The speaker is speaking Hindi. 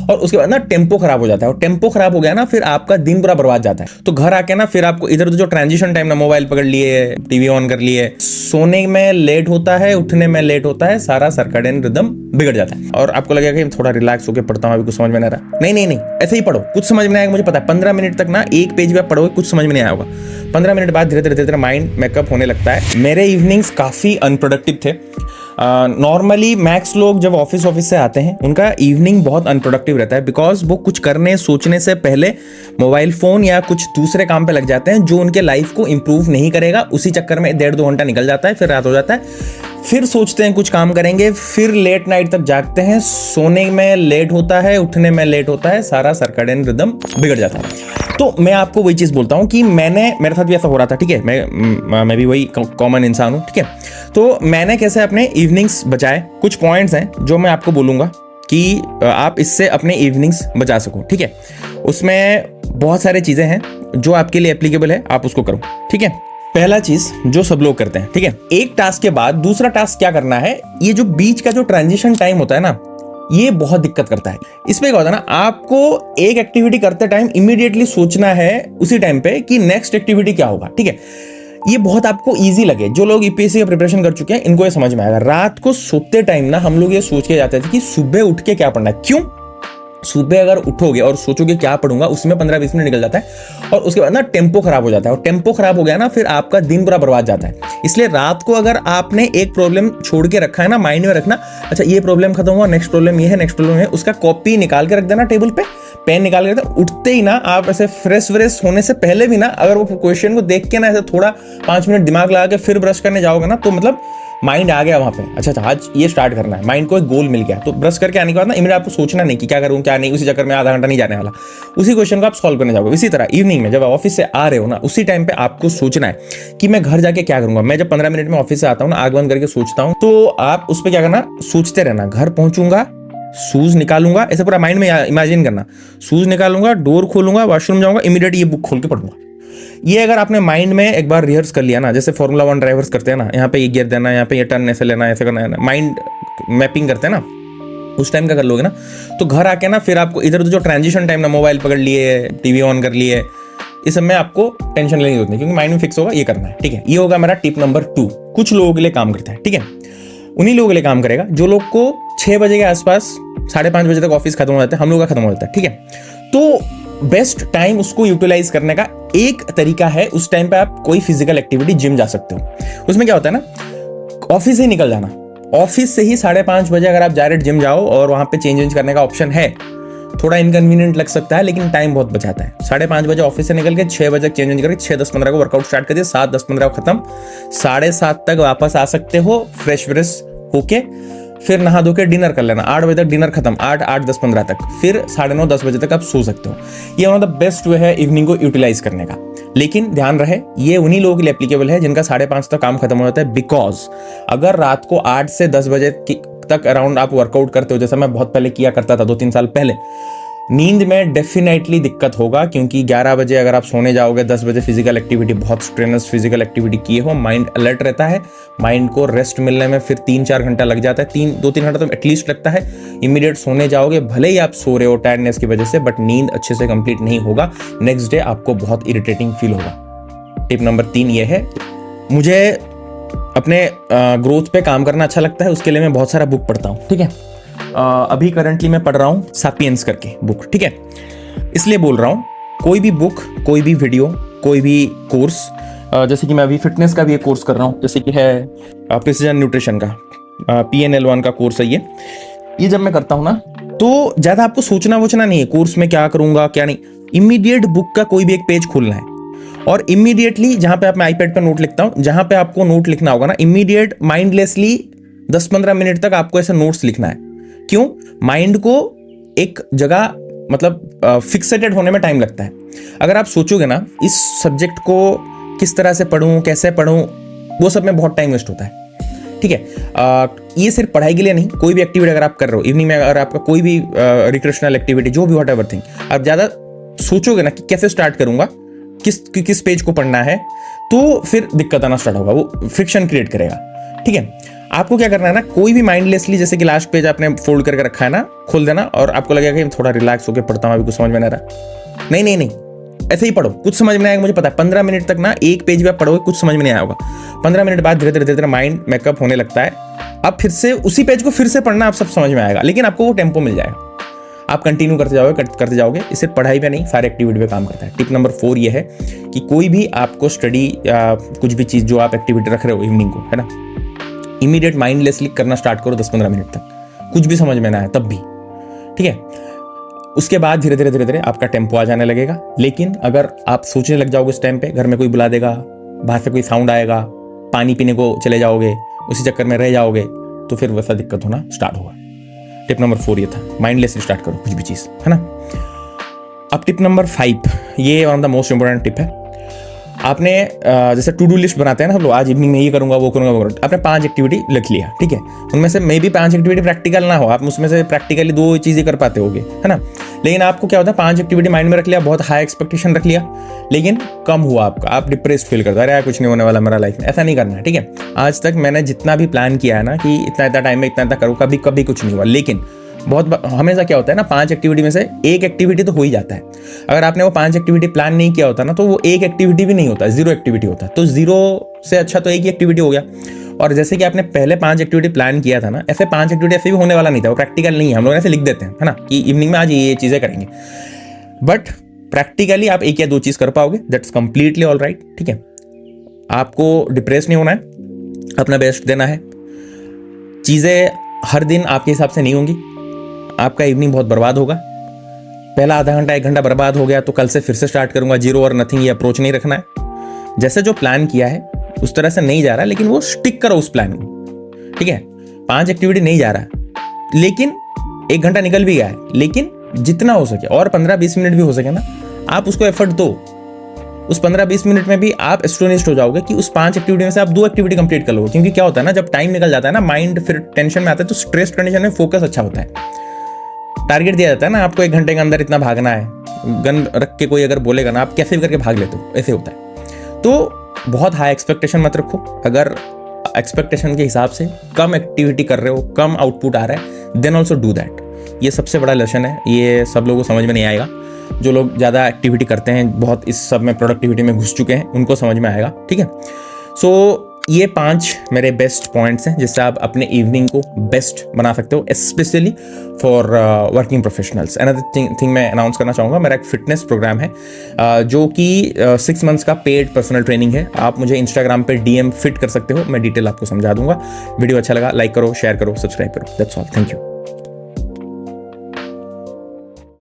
और उसके बाद ना टेम्पो खराब हो जाता है, और टेम्पो खराब हो गया ना फिर आपका दिन पूरा बर्बाद जाता है। तो घर आके ना फिर आपको इधर उधर जो ट्रांजिशन टाइम ना, मोबाइल पकड़ लिए, टीवी ऑन कर लिए, सोने में लेट होता है, उठने में लेट होता है, सारा सर्कैडियन रिदम बिगड़ जाता है। और आपको लगेगा कि थोड़ा रिलैक्स होकर पढ़ता हूँ, अभी कुछ समझ में नहीं आ रहा। नहीं नहीं नहीं, ऐसे ही पढ़ो, कुछ समझ में आएगा, मुझे पता है। 15 मिनट तक ना एक पेज में पढ़ोगे, कुछ समझ में नहीं आया होगा। 15 मिनट बाद धीरे धीरे माइंड मेकअप होने लगता है। मेरे इवनिंग्स काफ़ी अनप्रोडक्टिव थे। नॉर्मली मैक्स लोग जब ऑफिस से आते हैं उनका इवनिंग बहुत अनप्रोडक्टिव रहता है, बिकॉज वो कुछ करने सोचने से पहले मोबाइल फ़ोन या कुछ दूसरे काम पे लग जाते हैं जो उनके लाइफ को इंप्रूव नहीं करेगा। उसी चक्कर में 1.5-2 घंटा निकल जाता है, फिर रात हो जाता है, फिर सोचते हैं कुछ काम करेंगे, फिर लेट नाइट तक जागते हैं, सोने में लेट होता है, उठने में लेट होता है, सारा सर्कैडियन रिदम बिगड़ जाता है। तो मैं आपको वही चीज़ बोलता हूँ कि मेरे साथ भी ऐसा हो रहा था, ठीक है। मैं भी वही कॉमन इंसान हूँ, ठीक है। तो मैंने कैसे अपने इवनिंग्स बचाए, कुछ पॉइंट्स हैं जो मैं आपको बोलूँगा कि आप इससे अपने इवनिंग्स बचा सको, ठीक है। उसमें बहुत सारी चीज़ें हैं जो आपके लिए एप्लीकेबल है, आप उसको करो, ठीक है। पहला चीज जो सब लोग करते हैं, ठीक है, एक टास्क के बाद दूसरा टास्क क्या करना है, ये जो बीच का जो ट्रांजिशन टाइम होता है ना, ये बहुत दिक्कत करता है। इसमें क्या होता है ना, आपको एक एक्टिविटी करते टाइम इमीडिएटली सोचना है उसी टाइम पे कि नेक्स्ट एक्टिविटी क्या होगा, ठीक है। ये बहुत आपको इजी लगे, जो लोग यूपीएससी का प्रिपरेशन कर चुके हैं इनको ये समझ में आएगा। रात को सोते टाइम ना हम लोग ये सोच के जाते थे कि सुबह उठ के क्या पढ़ना है। क्यों? सुबह अगर उठोगे और सोचोगे क्या पढ़ूंगा, उसमें 15-20 मिनट निकल जाता है, और उसके बाद ना टेम्पो खराब हो जाता है, और टेम्पो खराब हो गया ना फिर आपका दिन पूरा बर्बाद जाता है। इसलिए रात को अगर आपने एक प्रॉब्लम छोड़ के रखा है ना, माइंड में रखना, अच्छा ये प्रॉब्लम खत्म हुआ, नेक्स्ट प्रॉब्लम ये है, नेक्स्ट प्रॉब्लम है, उसका कॉपी निकाल के रख देना टेबल पे, पेन निकाल के रख देना। उठते ही ना आप ऐसे फ्रेश होने से पहले भी ना अगर वो क्वेश्चन को देख के ना ऐसे थोड़ा 5 मिनट दिमाग लगा के फिर ब्रश करने जाओगे ना, तो मतलब माइंड आ गया वहां पे, अच्छा आज ये स्टार्ट करना है, माइंड को एक गोल मिल गया। तो ब्रश करके आने के बाद ना इमीडिएट आपको सोचना नहीं कि क्या करूं क्या नहीं, उसी चक्कर में आधा घंटा नहीं जाने वाला, उसी क्वेश्चन को आप सॉल्व करने जाओगे। इसी तरह इवनिंग में जब आप ऑफिस से आ रहे हो ना, उसी टाइम पे आपको सोचना है कि मैं घर जाके क्या करूंगा। मैं जब 15 मिनट में ऑफिस से आता हूँ ना, आग बंद करके सोचता हूँ, तो आप उस पर क्या करना, सोचते रहना। घर पहुंचूंगा, शूज निकालूंगा, ऐसे पूरा माइंड में इमेजिन करना, शूज निकालूंगा, डोर खोलूंगा, वॉशरूम जाऊंगा, इमीडिएट ये बुक खोल के पढ़ूंगा। ये अगर आपने माइंड में एक बार रिहर्स कर लिया ना, जैसे फॉर्मूला 1 ड्राइवर्स करते हैं ना, यहाँ पे ये गियर देना, यहाँ पे ये टर्न ऐसे लेना, ऐसे करना है, माइंड मैपिंग करते हैं ना, उस टाइम का कर लोगे ना, तो घर आके ना फिर आपको इधर उधर जो ट्रांजिशन टाइम ना, मोबाइल पकड़ लिए, टीवी ऑन कर लिए, इस सब में आपको टेंशन लेने की जरूरत नहीं, क्योंकि माइंड में फिक्स होगा ये करना है, ठीक है। ये होगा मेरा टिप नंबर 2। कुछ लोगों के लिए काम करता है, ठीक है, उन्हीं लोगों के लिए काम करेगा जो लोग को 6 बजे के आसपास, 5:30 बजे तक ऑफिस खत्म हो जाता है, हम लोग का खत्म हो जाता है, ठीक है। तो बेस्ट टाइम उसको यूटिलाइज करने का एक तरीका है, उस टाइम पे आप कोई फिजिकल एक्टिविटी, जिम जा सकते हो। उसमें क्या होता है ना, ऑफिस से निकल जाना, ऑफिस से ही 5:30 बजे अगर आप डायरेक्ट जिम जाओ और वहां पे चेंज करने का ऑप्शन है, थोड़ा इनकन्वीनियंट लग सकता है लेकिन टाइम बहुत बचाता है। 5:30 बजे ऑफिस से निकल के 6 बजे चेंज करके 6:10-15 को वर्कआउट स्टार्ट कर दिया, 7:10-15 को खत्म, 7:30 तक वापस आ सकते हो फ्रेश होके, फिर नहा धो के डिनर कर लेना, 8 बजे तक डिनर खत्म, 8-10-15 तक, फिर 9:30-10 बजे तक आप सो सकते हो। ये one of the best way है इवनिंग को यूटिलाइज करने का। लेकिन ध्यान रहे, ये उन्हीं लोगों के लिए एप्लीकेबल है जिनका 5:30 तक काम खत्म हो जाता है। बिकॉज अगर रात को 8 से 10 बजे तक अराउंड आप वर्कआउट करते हो, जैसा मैं बहुत पहले किया करता था 2-3 साल पहले, नींद में डेफिनेटली दिक्कत होगा, क्योंकि 11 बजे अगर आप सोने जाओगे, 10 बजे फिजिकल एक्टिविटी, बहुत स्ट्रेनस फिजिकल एक्टिविटी किए हो, माइंड अलर्ट रहता है, माइंड को रेस्ट मिलने में फिर 3-4 घंटा लग जाता है, 2-3 घंटा तो एटलीस्ट लगता है। इमीडिएट सोने जाओगे, भले ही आप सो रहे हो टायर्डनेस की वजह से, बट नींद अच्छे से कंप्लीट नहीं होगा, नेक्स्ट डे आपको बहुत इरिटेटिंग फील होगा। टिप नंबर 3 ये है, मुझे अपने ग्रोथ पे काम करना अच्छा लगता है, उसके लिए मैं बहुत सारा बुक पढ़ता हूँ, ठीक है। अभी करंटली मैं पढ़ रहा हूँ सैपियंस करके बुक, ठीक है। इसलिए बोल रहा हूँ, कोई भी बुक, कोई भी वीडियो, कोई भी कोर्स, जैसे कि मैं अभी फिटनेस का भी एक कोर्स कर रहा हूँ, जैसे कि है प्रिसीजन न्यूट्रिशन का PNL1 का कोर्स है ये जब मैं करता हूँ ना, तो ज़्यादा आपको सोचना वोचना नहीं है कोर्स में क्या करूँगा क्या नहीं, इमीडिएट बुक का कोई भी एक पेज खोलना है और इमीडिएटली जहाँ पे आप, मैं आईपैड पर नोट लिखता हूँ, जहाँ पे आपको नोट लिखना होगा ना, इमीडिएट माइंडलेसली 10-15 मिनट तक आपको ऐसे नोट्स लिखना है। क्यों? माइंड को एक जगह मतलब फिक्सेटेड होने में टाइम लगता है। अगर आप सोचोगे ना इस सब्जेक्ट को किस तरह से पढूं, कैसे पढूं, वो सब में बहुत टाइम वेस्ट होता है, ठीक है। ये सिर्फ पढ़ाई के लिए नहीं, कोई भी एक्टिविटी अगर आप कर रहे हो इवनिंग में, अगर आपका कोई भी रिक्रिएशनल एक्टिविटी, जो भी व्हाटएवर थिंग, आप ज़्यादा सोचोगे ना कि कैसे स्टार्ट करूंगा, किस पेज को पढ़ना है, तो फिर दिक्कत आना स्टार्ट होगा, वो फ्रिक्शन क्रिएट करेगा, ठीक है। आपको क्या करना है ना, कोई भी माइंडलेसली, जैसे कि लास्ट पेज आपने फोल्ड करके रखा है ना, खोल देना और आपको लगेगा कि थोड़ा रिलैक्स होकर पढ़ता हूँ, अभी कुछ समझ में नहीं आ रहा। नहीं नहीं नहीं, ऐसे ही पढ़ो, कुछ समझ में आएगा, मुझे पता है। 15 मिनट तक ना एक पेज भी आप पढ़ोगे, कुछ समझ में नहीं आएगा। 15 मिनट बाद धीरे धीरे माइंड मेकअप होने लगता है, आप फिर से उसी पेज को फिर से पढ़ना, आप सब समझ में आएगा, लेकिन आपको वो टेम्पो मिल जाएगा। आप कंटिन्यू करते जाओगे। इससे पढ़ाई पे नहीं, सारे एक्टिविटी पे काम करता है। टिप नंबर 4 ये है कि कोई भी आपको स्टडी या कुछ भी चीज़ जो आप एक्टिविटी रख रहे हो इवनिंग को, है ना, इमीडिएट माइंडलेसली करना स्टार्ट करो 10-15 मिनट तक, कुछ भी समझ में ना आए तब भी, ठीक है। उसके बाद धीरे धीरे आपका टेम्पो आ जाने लगेगा। लेकिन अगर आप सोचने लग जाओगे उस टाइम पे, घर में कोई बुला देगा, बाहर से कोई साउंड आएगा, पानी पीने को चले जाओगे, उसी चक्कर में रह जाओगे, तो फिर वैसा दिक्कत होना स्टार्ट होगा। टिप नंबर 4 ये था, माइंडलेसली स्टार्ट करो कुछ भी चीज़, है ना। अब टिप नंबर 5, ये one of the most important tip है। आपने जैसे टू डू लिस्ट बनाते हैं ना हम लोग, आज इवनिंग में ये करूंगा वो करूंगा वो करूंगा, आपने 5 एक्टिविटी लिख लिया, ठीक है। उनमें से मे भी 5 एक्टिविटी प्रैक्टिकल ना हो, आप उसमें से प्रैक्टिकली 2 चीज़ें कर पाते होगे, है ना। लेकिन आपको क्या होता है, 5 एक्टिविटी माइंड में रख लिया, बहुत हाई एक्सपेक्टेशन रख लिया, लेकिन कम हुआ आपका, आप डिप्रेस्ड फील करते हो, अरे यार कुछ नहीं होने वाला मेरा लाइफ में। ऐसा नहीं करना है, ठीक है। आज तक मैंने जितना भी प्लान किया है ना कि इतना इतना टाइम में इतना करूँ, कभी कभी कुछ नहीं हुआ। लेकिन बहुत हमेशा क्या होता है ना, 5 एक्टिविटी में से एक एक्टिविटी तो हो ही जाता है। अगर आपने वो 5 एक्टिविटी प्लान नहीं किया होता ना, तो वो एक एक्टिविटी भी नहीं होता, 0 एक्टिविटी होता है। तो 0 से अच्छा तो एक ही एक्टिविटी हो गया। और जैसे कि आपने पहले 5 एक्टिविटी प्लान किया था ना, ऐसे 5 एक्टिविटी ऐसे भी होने वाला नहीं था, वो प्रैक्टिकल नहीं है। हम लोग ऐसे लिख देते हैं, है ना, कि इवनिंग में आज ये चीज़ें करेंगे, बट प्रैक्टिकली आप 1 या 2 चीज़ कर पाओगे, दैट्स कंप्लीटली ऑल राइट, ठीक है। आपको डिप्रेस नहीं होना है, अपना बेस्ट देना है। चीज़ें हर दिन आपके हिसाब से नहीं होंगी, आपका इवनिंग बहुत बर्बाद होगा। पहला आधा घंटा 1 घंटा बर्बाद हो गया तो कल से फिर से स्टार्ट करूंगा, 0 और नथिंग, ये अप्रोच नहीं रखना है। जैसे जो प्लान किया है उस तरह से नहीं जा रहा, लेकिन वो स्टिक करो उस प्लान को, ठीक है। 5 एक्टिविटी नहीं जा रहा, लेकिन 1 घंटा निकल भी गया है, लेकिन जितना हो सके और 15-20 मिनट भी हो सके ना, आप उसको एफर्ट दो। उस 15-20 मिनट में भी आप एस्टोनिश्ड हो जाओगे कि उस 5 एक्टिविटी में से आप 2 एक्टिविटी कंप्लीट कर लोगे। क्योंकि क्या होता है ना, जब टाइम निकल जाता है ना, माइंड फिर टेंशन में आता है, तो स्ट्रेस कंडीशन में फोकस अच्छा होता है। टारगेट दिया जाता है ना आपको, 1 घंटे के अंदर इतना भागना है, गन रख के कोई अगर बोलेगा ना, आप कैसे भी करके भाग लेते हो, ऐसे होता है। तो बहुत हाई एक्सपेक्टेशन मत रखो। अगर एक्सपेक्टेशन के हिसाब से कम एक्टिविटी कर रहे हो, कम आउटपुट आ रहा है, देन ऑल्सो डू दैट। ये सबसे बड़ा लेसन है, ये सब लोगों को समझ में नहीं आएगा। जो लोग ज़्यादा एक्टिविटी करते हैं, बहुत इस सब में प्रोडक्टिविटी में घुस चुके हैं, उनको समझ में आएगा, ठीक है। सो ये 5 मेरे बेस्ट पॉइंट्स हैं जिससे आप अपने इवनिंग को बेस्ट बना सकते हो, specially for working professionals. Another thing मैं अनाउंस करना चाहूँगा, मेरा एक फिटनेस प्रोग्राम है जो कि 6 मंथ्स का पेड पर्सनल ट्रेनिंग है। आप मुझे इंस्टाग्राम पे DM फिट कर सकते हो, मैं डिटेल आपको समझा दूंगा। वीडियो अच्छा लगा, लाइक करो, शेयर करो, सब्सक्राइब करो। That's all, thank you.